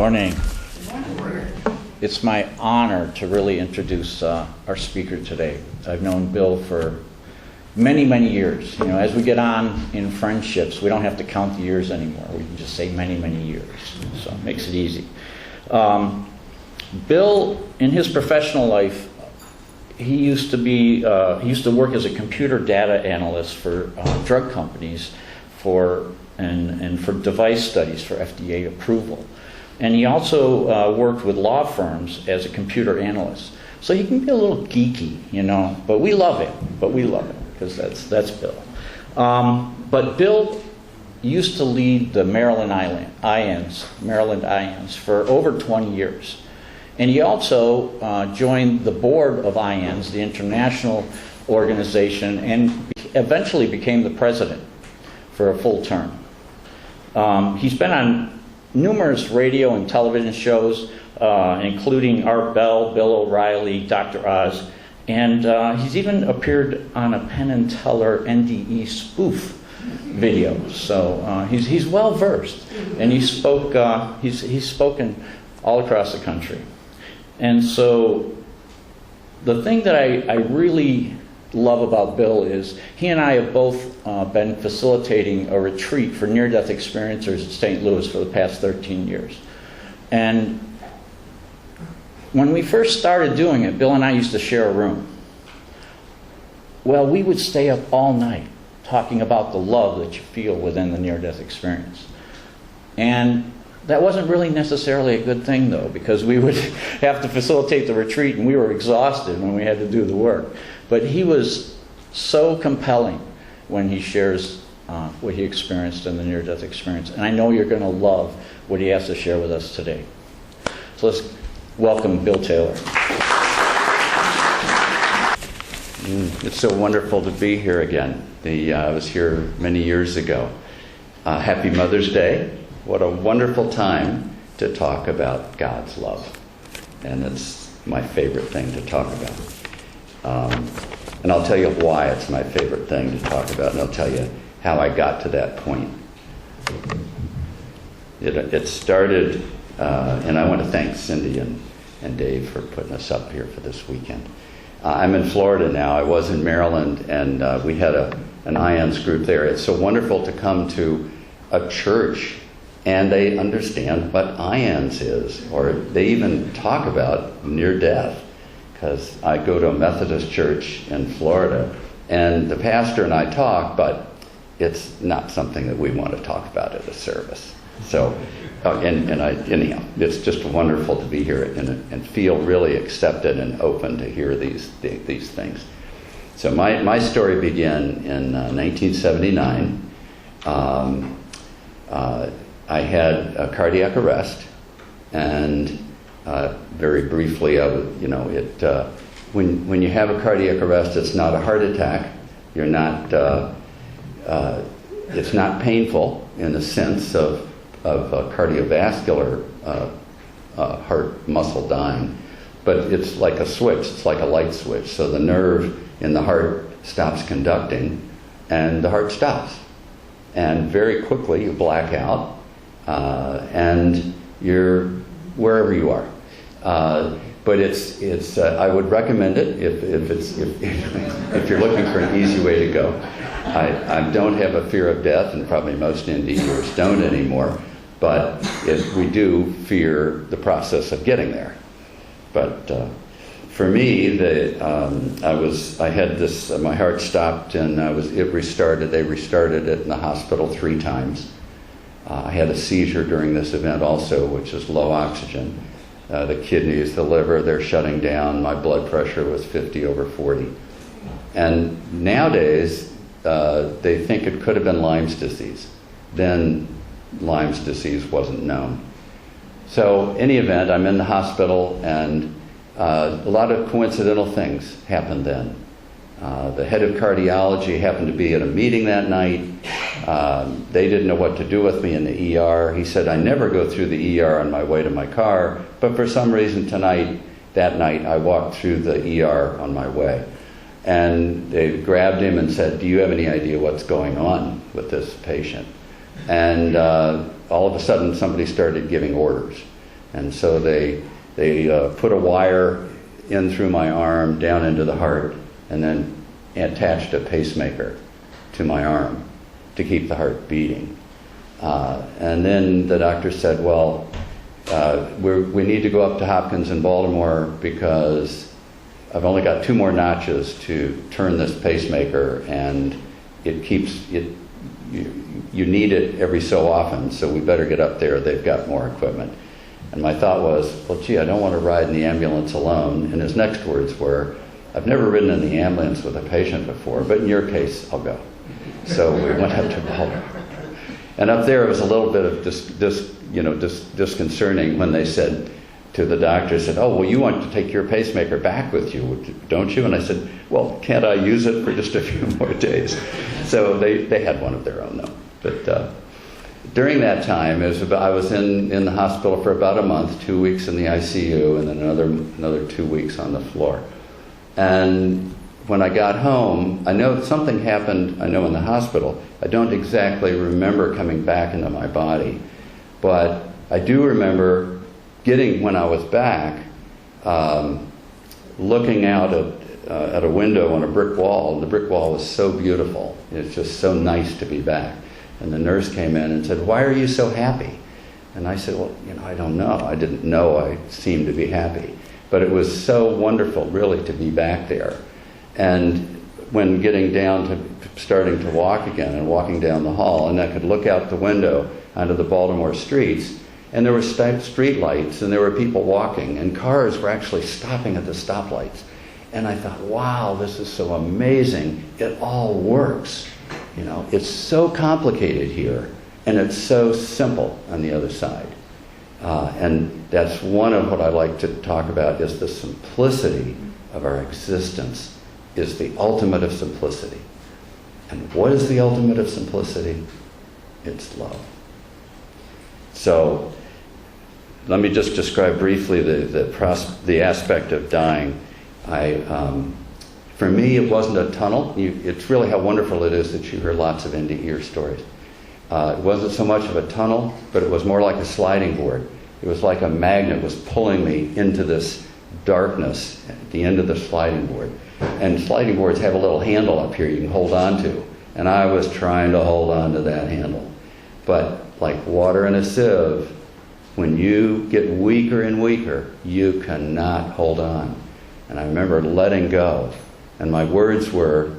morning. It's my honor to really introduce our speaker today. I've known Bill for many, many years. You know, as we get on in friendships, we don't have to count the years anymore. We can just say many, many years. So it makes it easy. Bill, in his professional life, he used to work as a computer data analyst for drug companies and for device studies for FDA approval. And he also worked with law firms as a computer analyst. So he can be a little geeky, you know, but we love it. Because that's Bill. But Bill used to lead the Maryland IANS for over 20 years. And he also joined the board of IANS, the international organization, and eventually became the president for a full term. He's been on numerous radio and television shows, including Art Bell, Bill O'Reilly, Dr. Oz, and he's even appeared on a Penn and Teller NDE spoof video. So he's well versed, and he's spoken all across the country. And so the thing that I really love about Bill is he and I have both been facilitating a retreat for near-death experiencers in St. Louis for the past 13 years. And when we first started doing it, Bill and I used to share a room. Well, we would stay up all night talking about the love that you feel within the near-death experience. And that wasn't really necessarily a good thing, though, because we would have to facilitate the retreat, and we were exhausted when we had to do the work. But he was so compelling when he shares what he experienced in the near-death experience. And I know you're going to love what he has to share with us today. So let's welcome Bill Taylor. It's so wonderful to be here again. I was here many years ago. Happy Mother's Day. What a wonderful time to talk about God's love. And it's my favorite thing to talk about. And I'll tell you why it's my favorite thing to talk about, and I'll tell you how I got to that point. It started, and I want to thank Cindy and Dave for putting us up here for this weekend. I'm in Florida now. I was in Maryland, and we had an IANS group there. It's so wonderful to come to a church and they understand what IANS is, or they even talk about near death. Because I go to a Methodist church in Florida, and the pastor and I talk, but it's not something that we want to talk about at a service. So, anyhow, it's just wonderful to be here and feel really accepted and open to hear these things. So my story began in 1979. I had a cardiac arrest, and very briefly, when you have a cardiac arrest, it's not a heart attack. You're not. It's not painful in the sense of cardiovascular heart muscle dying, but it's like a switch. It's like a light switch. So the nerve in the heart stops conducting, and the heart stops, and very quickly you black out, and you're wherever you are. But it's I would recommend it if you're looking for an easy way to go. I don't have a fear of death, and probably most NDEers don't anymore. But we do fear the process of getting there. But for me, I had this. My heart stopped, and it restarted. They restarted it in the hospital 3 times. I had a seizure during this event also, which is low oxygen. The kidneys, the liver, they're shutting down. My blood pressure was 50/40. And nowadays, they think it could have been Lyme's disease. Then Lyme's disease wasn't known. So, in any event, I'm in the hospital, and a lot of coincidental things happened then. The head of cardiology happened to be at a meeting that night. They didn't know what to do with me in the ER. He said, I never go through the ER on my way to my car, but for some reason that night, I walked through the ER on my way. And they grabbed him and said, do you have any idea what's going on with this patient? And all of a sudden, somebody started giving orders. And so they put a wire in through my arm down into the heart, and then attached a pacemaker to my arm to keep the heart beating. And then the doctor said, well, we need to go up to Hopkins in Baltimore because I've only got 2 more notches to turn this pacemaker, and it keeps it. You need it every so often, so we better get up there. They've got more equipment. And my thought was, well, gee, I don't want to ride in the ambulance alone. And his next words were, I've never ridden in the ambulance with a patient before, but in your case, I'll go. So we went up to Baltimore. And up there, it was a little bit of disconcerting when they said to the doctor, said, oh, well, you want to take your pacemaker back with you, don't you? And I said, well, can't I use it for just a few more days? So they had one of their own, though. But during that time, I was in the hospital for about a month, 2 weeks in the ICU, and then another 2 weeks on the floor. And when I got home, I know something happened, in the hospital. I don't exactly remember coming back into my body, but I do remember when I was back, looking out at a window on a brick wall, and the brick wall was so beautiful. It's just so nice to be back. And the nurse came in and said, why are you so happy? And I said, well, I don't know. I didn't know I seemed to be happy. But it was so wonderful, really, to be back there. And when getting down to starting to walk again and walking down the hall, and I could look out the window onto the Baltimore streets, and there were street lights, and there were people walking, and cars were actually stopping at the stoplights. And I thought, wow, this is so amazing. It all works. It's so complicated here, and it's so simple on the other side. And that's one of what I like to talk about, is the simplicity of our existence is the ultimate of simplicity. And what is the ultimate of simplicity? It's love. So let me just describe briefly the aspect of dying. For me, it wasn't a tunnel. It's really how wonderful it is that you hear lots of end-of-ear stories. It wasn't so much of a tunnel, but it was more like a sliding board. It was like a magnet was pulling me into this darkness at the end of the sliding board. And sliding boards have a little handle up here you can hold on to. And I was trying to hold on to that handle. But like water in a sieve, when you get weaker and weaker, you cannot hold on. And I remember letting go. And my words were,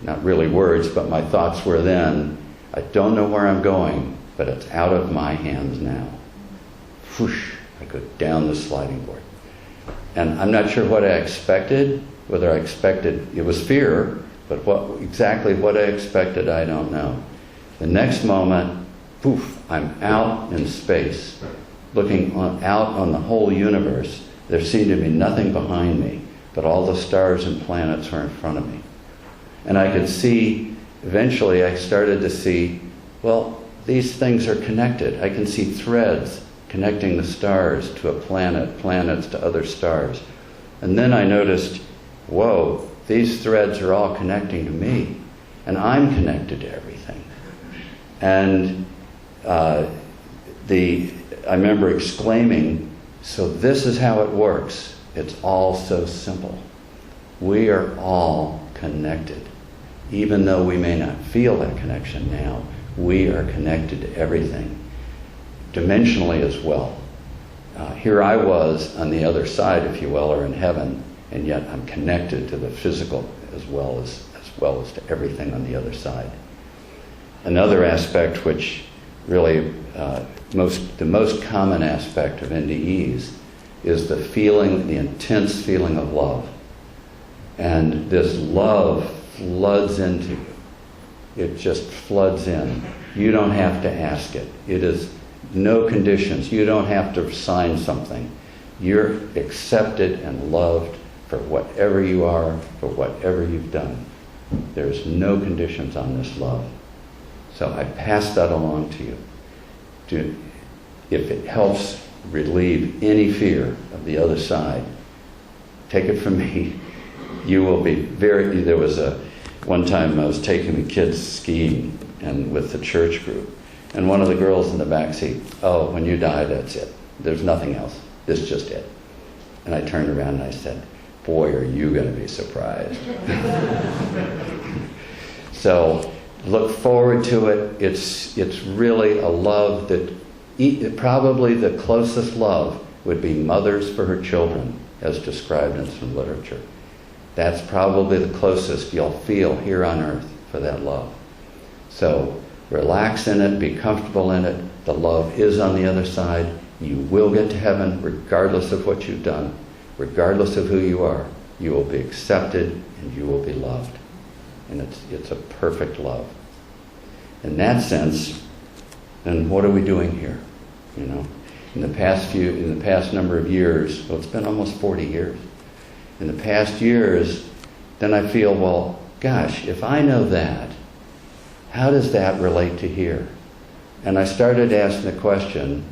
not really words, but my thoughts were then, I don't know where I'm going, but it's out of my hands now. Whoosh, I go down the sliding board. And I'm not sure what I expected, whether I expected, it was fear, but exactly what I expected, I don't know. The next moment, poof, I'm out in space, looking out on the whole universe. There seemed to be nothing behind me, but all the stars and planets were in front of me. And I could see, eventually I started to see, well, these things are connected. I can see threads connecting the stars to a planet, planets to other stars. And then I noticed, whoa, these threads are all connecting to me, and I'm connected to everything. And I remember exclaiming, so this is how it works. It's all so simple. We are all connected. Even though we may not feel that connection now, we are connected to everything, dimensionally as well. Here I was on the other side, if you will, or in heaven, and yet I'm connected to the physical as well as to everything on the other side. Another aspect which really, the most common aspect of NDEs is the feeling, the intense feeling of love. And this love floods into you. It just floods in. You don't have to ask it. It is no conditions. You don't have to sign something. You're accepted and loved for whatever you are, for whatever you've done. There's no conditions on this love. So I pass that along to you. If it helps relieve any fear of the other side, take it from me. You will be there was one time I was taking the kids skiing and with the church group, and one of the girls in the back seat, oh, when you die, that's it. There's nothing else. This is just it. And I turned around and I said, boy, are you going to be surprised. So look forward to it. It's really a love that probably the closest love would be mothers for her children, as described in some literature. That's probably the closest you'll feel here on earth for that love. So relax in it, be comfortable in it. The love is on the other side. You will get to heaven regardless of what you've done, regardless of who you are. You will be accepted and you will be loved. And it's a perfect love. In that sense, then what are we doing here? You know, in the past number of years, well, it's been almost 40 years. In the past years, then I feel, well, gosh, if I know that, how does that relate to here? And I started asking the question,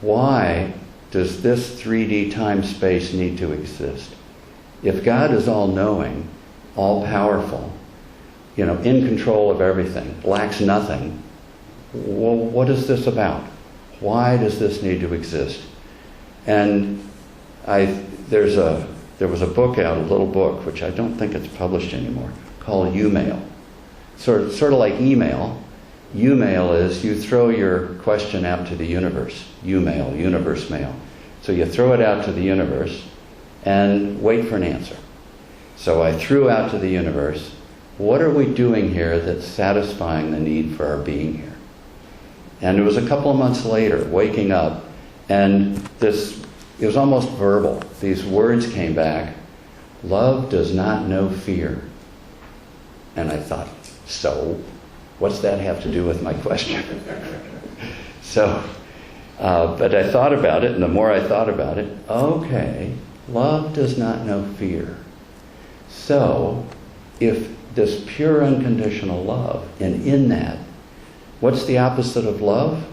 why does this 3D time-space need to exist? If God is all-knowing, all-powerful, you know, in control of everything, lacks nothing, well, what is this about? Why does this need to exist? And there was a book out, a little book, which I don't think it's published anymore, called U-Mail. Sort of like email. U-Mail is you throw your question out to the universe. U-Mail, universe mail. So you throw it out to the universe and wait for an answer. So I threw out to the universe, what are we doing here that's satisfying the need for our being here? And it was a couple of months later, waking up, and it was almost verbal. These words came back, love does not know fear. And I thought, so what's that have to do with my question? But I thought about it, and the more I thought about it, okay, love does not know fear. So, if this pure unconditional love, and in that, what's the opposite of love?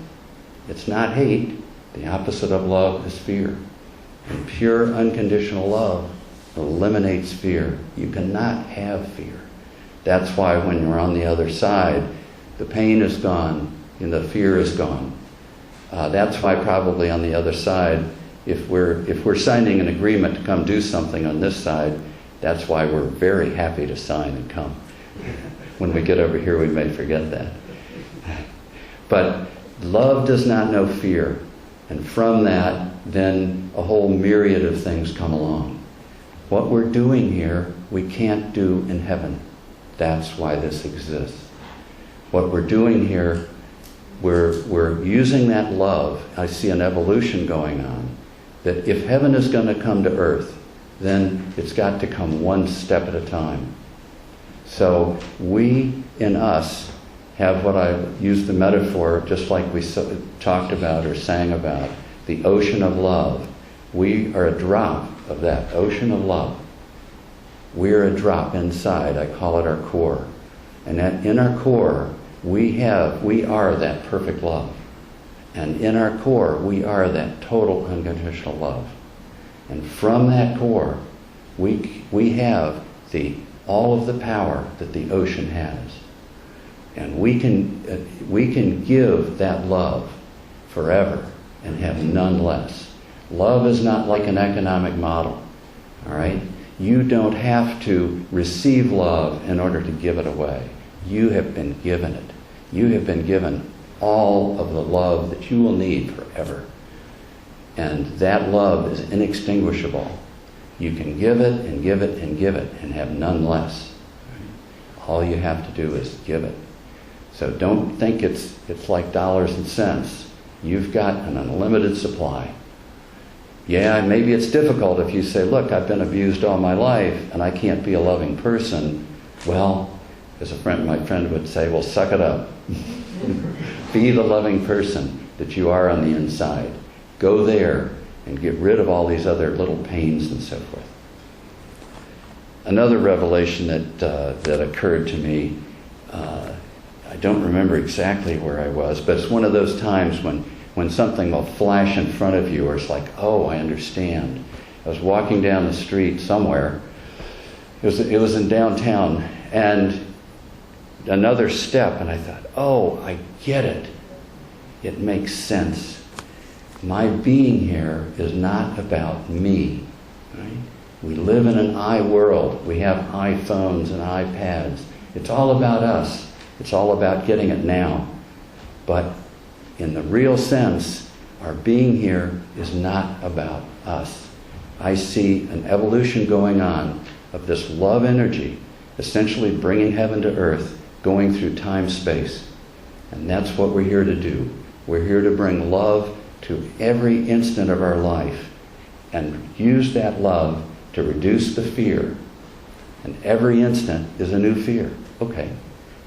It's not hate. The opposite of love is fear. And pure unconditional love eliminates fear. You cannot have fear. That's why when you're on the other side, the pain is gone and the fear is gone. That's why probably on the other side, if we're signing an agreement to come do something on this side, that's why we're very happy to sign and come. When we get over here, we may forget that. But love does not know fear. And from that, then a whole myriad of things come along. What we're doing here, we can't do in heaven. That's why this exists. What we're doing here, we're using that love. I see an evolution going on. That if heaven is going to come to earth, then it's got to come one step at a time. So we, in us, have what I use the metaphor, just like we talked about or sang about, the ocean of love. We are a drop of that ocean of love. We're a drop inside. I call it our core. And that in our core, we are that perfect love. And in our core, we are that total unconditional love. And from that core, we have all of the power that the ocean has. And we can give that love forever and have none less. Love is not like an economic model. All right? You don't have to receive love in order to give it away. You have been given it. You have been given all of the love that you will need forever. And that love is inextinguishable. You can give it and give it and give it and have none less. All you have to do is give it. So don't think it's like dollars and cents. You've got an unlimited supply. Yeah, maybe it's difficult if you say, look, I've been abused all my life and I can't be a loving person. Well, as my friend would say, well, suck it up. Be the loving person that you are on the inside. Go there and get rid of all these other little pains and so forth. Another revelation that occurred to me, I don't remember exactly where I was, but it's one of those times when something will flash in front of you, or it's like, oh, I understand. I was walking down the street somewhere. It was in downtown, and another step, and I thought, oh, I get it. It makes sense. My being here is not about me. Right? We live in an I world. We have iPhones and iPads. It's all about us. It's all about getting it now. But in the real sense, our being here is not about us. I see an evolution going on of this love energy, essentially bringing heaven to earth, going through time-space. And that's what we're here to do. We're here to bring love to every instant of our life and use that love to reduce the fear. And every instant is a new fear. Okay.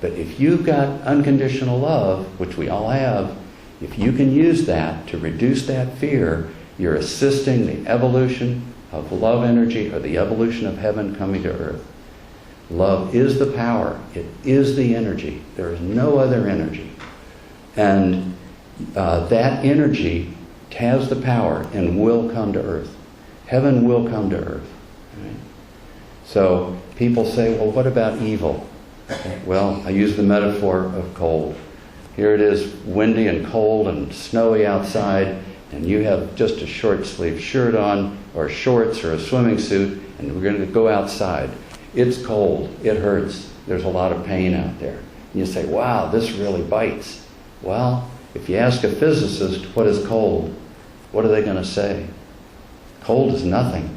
But if you've got unconditional love, which we all have, if you can use that to reduce that fear, you're assisting the evolution of love energy, or the evolution of heaven coming to earth. Love is the power. It is the energy. There is no other energy. And that energy has the power and will come to earth. Heaven will come to earth. Right? So people say, well, what about evil? Okay, well, I use the metaphor of cold. Here it is, windy and cold and snowy outside, and you have just a short sleeve shirt on, or shorts, or a swimming suit, and we're going to go outside. It's cold. It hurts. There's a lot of pain out there. And you say, wow, this really bites. Well, if you ask a physicist what is cold, what are they going to say? Cold is nothing.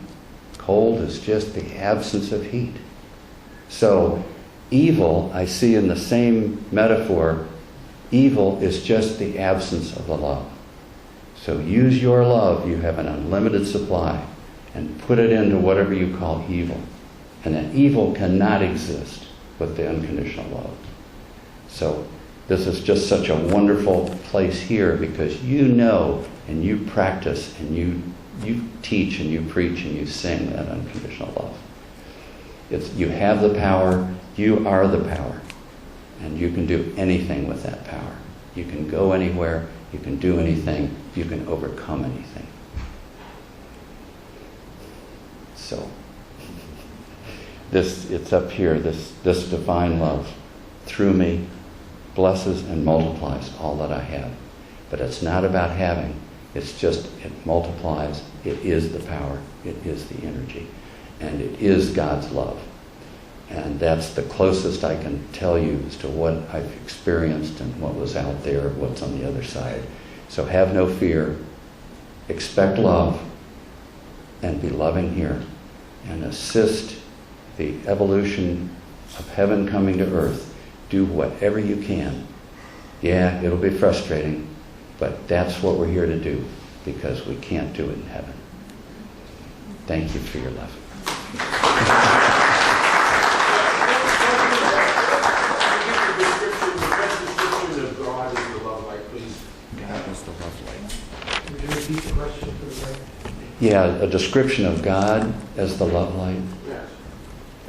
Cold is just the absence of heat. So, evil, I see in the same metaphor, evil is just the absence of the love. So use your love, you have an unlimited supply, and put it into whatever you call evil. And that evil cannot exist with the unconditional love. So this is just such a wonderful place here, because you know and you practice and you teach and you preach and you sing that unconditional love. You have the power, you are the power, and you can do anything with that power. You can go anywhere, you can do anything, you can overcome anything. So, it's up here, this divine love through me blesses and multiplies all that I have. But it's not about having, it's just, it multiplies, it is the power, it is the energy, and it is God's love. And that's the closest I can tell you as to what I've experienced and what was out there, what's on the other side. So have no fear, expect love, and be loving here, and assist the evolution of heaven coming to earth. Do whatever you can. Yeah, it'll be frustrating, but that's what we're here to do, because we can't do it in heaven. Thank you for your love. Yeah, a description of God as the love light. Yes.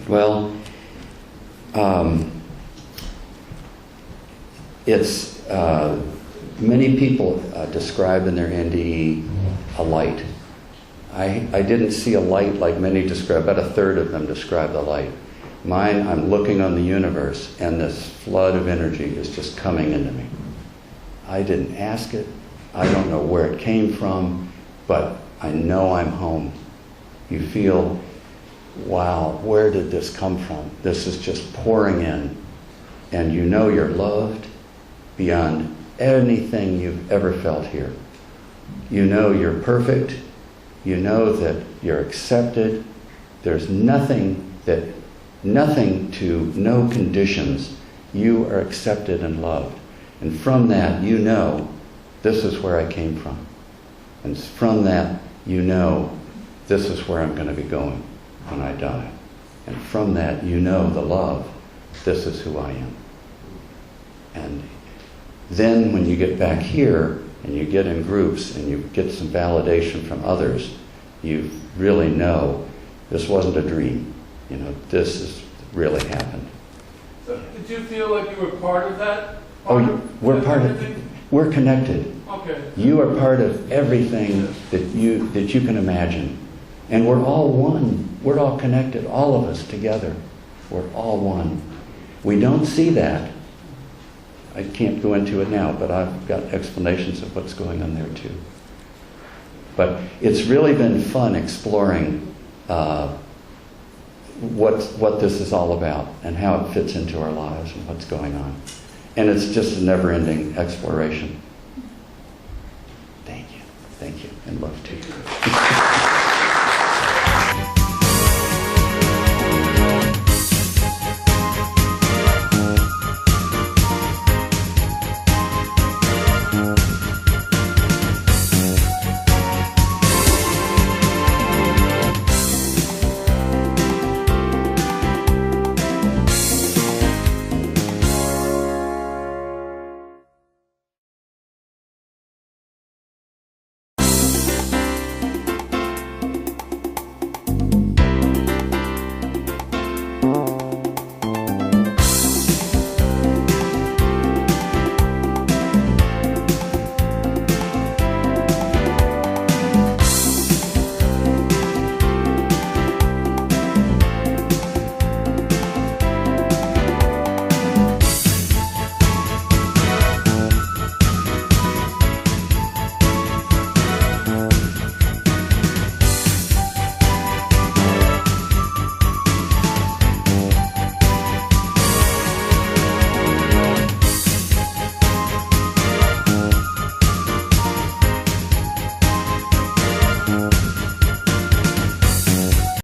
Well, it's many people describe in their NDE a light. I didn't see a light like many describe. About a third of them describe the light. Mine, I'm looking on the universe, and this flood of energy is just coming into me. I didn't ask it. I don't know where it came from, but I know I'm home. You feel, wow, where did this come from? This is just pouring in. And you know you're loved beyond anything you've ever felt here. You know you're perfect. You know that you're accepted. There's nothing to no conditions. You are accepted and loved. And from that, you know, this is where I came from. And from that, you know, this is where I'm going to be going when I die. And from that, you know the love, this is who I am. And then when you get back here, and you get in groups, and you get some validation from others, you really know this wasn't a dream. You know, this has really happened. So did you feel like you were part of that? We're part of it. We're connected. Okay. You are part of everything that you can imagine. And we're all one. We're all connected, all of us together. We're all one. We don't see that. I can't go into it now, but I've got explanations of what's going on there too. But it's really been fun exploring what this is all about and how it fits into our lives and what's going on. And it's just a never-ending exploration. Thank you, and love to you.